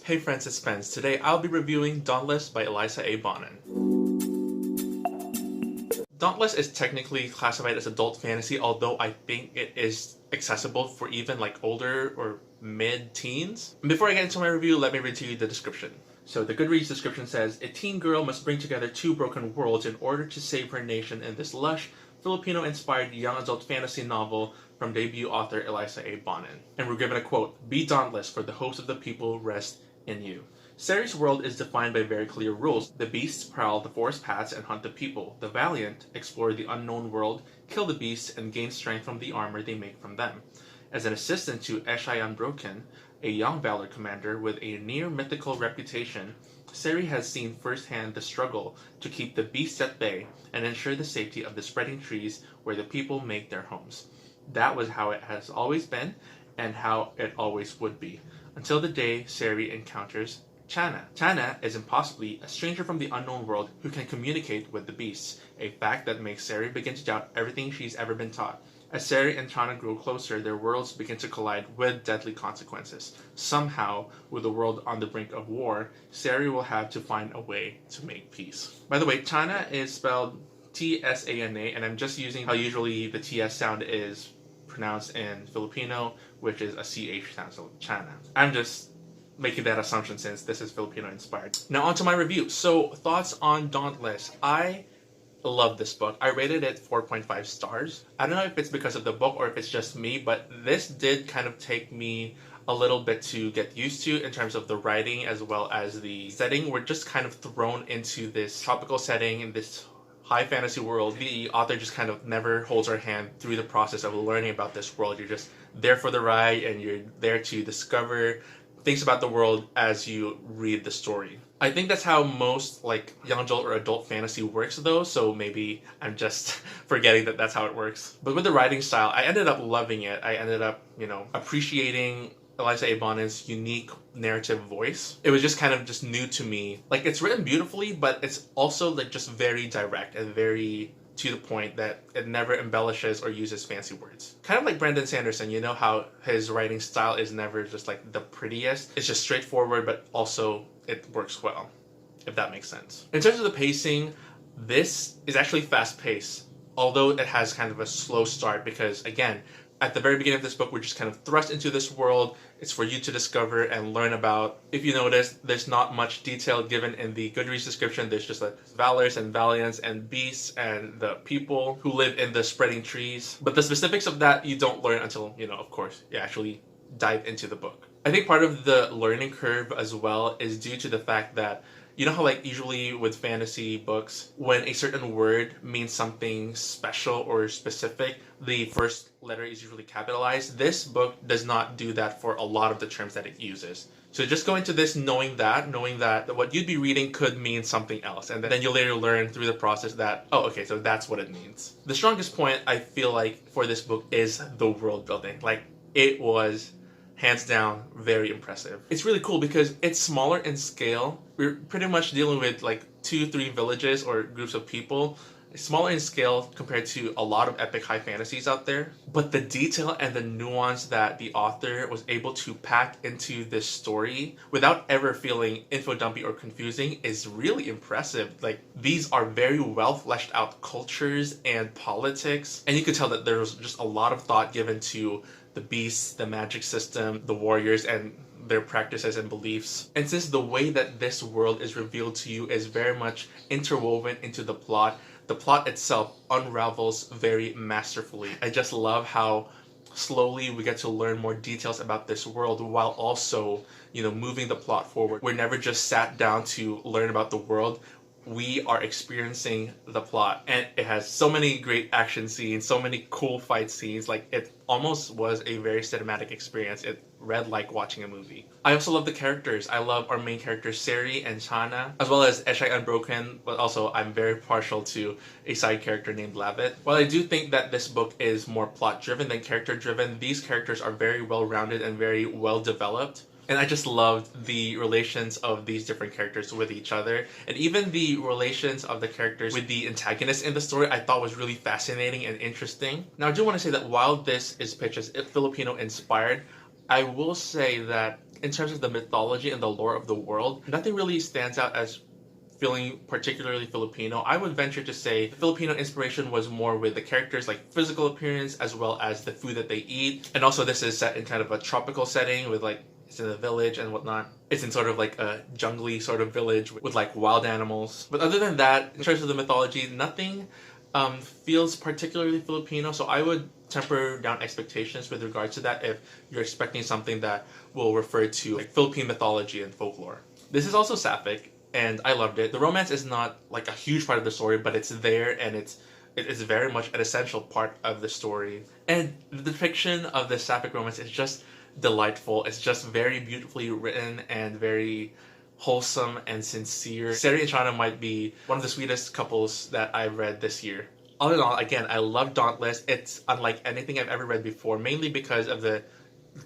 Hey friends, it's Sphynx. Today I'll be reviewing Dauntless by Elisa A. Bonnin. Dauntless is technically classified as adult fantasy, although I think it is accessible for even like older or mid-teens. Before I get into my review, let me read to you the description. So the Goodreads description says, a teen girl must bring together two broken worlds in order to save her nation in this lush, Filipino-inspired young adult fantasy novel from debut author Elisa A. Bonnin. And we're given a quote, "Be dauntless, for the hopes of the people rest in you." Sari's world is defined by very clear rules. The beasts prowl the forest paths and hunt the people. The valiant explore the unknown world, kill the beasts, and gain strength from the armor they make from them. As an assistant to Eshai Unbroken, a young valor commander with a near-mythical reputation, Sari has seen firsthand the struggle to keep the beasts at bay and ensure the safety of the spreading trees where the people make their homes. That was how it has always been, and how it always would be, until the day Sari encounters Chana. Chana is impossibly a stranger from the unknown world who can communicate with the beasts, a fact that makes Sari begin to doubt everything she's ever been taught. As Sari and Chana grow closer, their worlds begin to collide with deadly consequences. Somehow, with the world on the brink of war, Sari will have to find a way to make peace. By the way, Chana is spelled T-S-A-N-A, and I'm just using how usually the TS sound is pronounced in Filipino, which is a CH sound, so Chana. I'm just making that assumption since this is Filipino inspired. Now on to my review. So, thoughts on Dauntless. I love this book. I rated it 4.5 stars. I don't know if it's because of the book or if it's just me, but this did kind of take me a little bit to get used to in terms of the writing as well as the setting. We're just kind of thrown into this tropical setting in this high fantasy world. The author just kind of never holds her hand through the process of learning about this world. You're just there for the ride and you're there to discover things about the world as you read the story. I think that's how most like young adult or adult fantasy works though, so maybe I'm just forgetting that that's how it works. But with the writing style, I ended up loving it. I ended up, appreciating Elisa A. Bonnin's unique narrative voice. It was just kind of just new to me. Like, it's written beautifully, but it's also like just very direct and very to the point that it never embellishes or uses fancy words. Kind of like Brandon Sanderson, you know how his writing style is never just like the prettiest. It's just straightforward, but also it works well, if that makes sense. In terms of the pacing, this is actually fast-paced, although it has kind of a slow start because, again, at the very beginning of this book, we're just kind of thrust into this world. It's for you to discover and learn about. If you notice, there's not much detail given in the Goodreads description. There's just like valors and valiants and beasts and the people who live in the spreading trees. But the specifics of that you don't learn until, of course, you actually dive into the book. I think part of the learning curve as well is due to the fact that you know how like usually with fantasy books, when a certain word means something special or specific, the first letter is usually capitalized. This book does not do that for a lot of the terms that it uses. So just go into this knowing that what you'd be reading could mean something else. And then you'll later learn through the process that, oh, okay, so that's what it means. The strongest point I feel like for this book is the world building. Like, it was hands down very impressive. It's really cool because it's smaller in scale. We're pretty much dealing with like 2-3 villages or groups of people. It's smaller in scale compared to a lot of epic high fantasies out there. But the detail and the nuance that the author was able to pack into this story without ever feeling info-dumpy or confusing is really impressive. Like, these are very well fleshed out cultures and politics. And you could tell that there was just a lot of thought given to the beasts, the magic system, the warriors, and their practices and beliefs. And since the way that this world is revealed to you is very much interwoven into the plot itself unravels very masterfully. I just love how slowly we get to learn more details about this world while also, moving the plot forward. We're never just sat down to learn about the world. We are experiencing the plot, and it has so many great action scenes, so many cool fight scenes. Like, it almost was a very cinematic experience. It read like watching a movie. I also love the characters. I love our main characters Sari and Chana, as well as Eshai Unbroken, but also I'm very partial to a side character named Lavit. While I do think that this book is more plot driven than character driven, these characters are very well rounded and very well developed. And I just loved the relations of these different characters with each other. And even the relations of the characters with the antagonists in the story I thought was really fascinating and interesting. Now I do want to say that while this is pitched as Filipino inspired, I will say that in terms of the mythology and the lore of the world, nothing really stands out as feeling particularly Filipino. I would venture to say the Filipino inspiration was more with the characters' like physical appearance as well as the food that they eat. And also this is set in kind of a tropical setting with like, it's in a village and whatnot. It's in sort of like a jungly sort of village with like wild animals. But other than that, in terms of the mythology, nothing feels particularly Filipino. So I would temper down expectations with regards to that if you're expecting something that will refer to like Philippine mythology and folklore. This is also sapphic, and I loved it. The romance is not like a huge part of the story, but it's there, and it is very much an essential part of the story. And the depiction of the sapphic romance is just delightful. It's just very beautifully written and very wholesome and sincere. Seri and Shana might be one of the sweetest couples that I've read this year. All in all, again, I love Dauntless. It's unlike anything I've ever read before, mainly because of the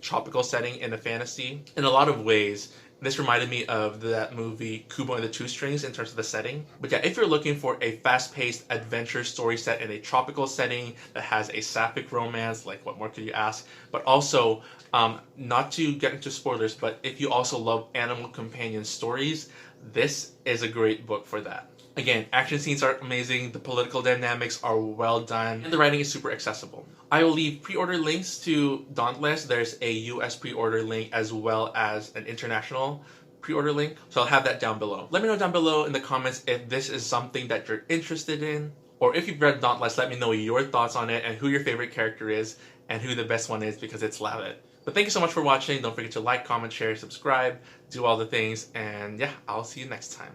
tropical setting in the fantasy. In a lot of ways, this reminded me of that movie Kubo and the Two Strings in terms of the setting. But yeah, if you're looking for a fast-paced adventure story set in a tropical setting that has a sapphic romance, like what more could you ask? But also, not to get into spoilers, but if you also love animal companion stories, this is a great book for that. Again, action scenes are amazing, the political dynamics are well done, and the writing is super accessible. I will leave pre-order links to Dauntless. There's a US pre-order link as well as an international pre-order link, so I'll have that down below. Let me know down below in the comments if this is something that you're interested in, or if you've read Dauntless, let me know your thoughts on it and who your favorite character is and who the best one is, because it's Lavit. But thank you so much for watching. Don't forget to like, comment, share, subscribe, do all the things, and yeah, I'll see you next time.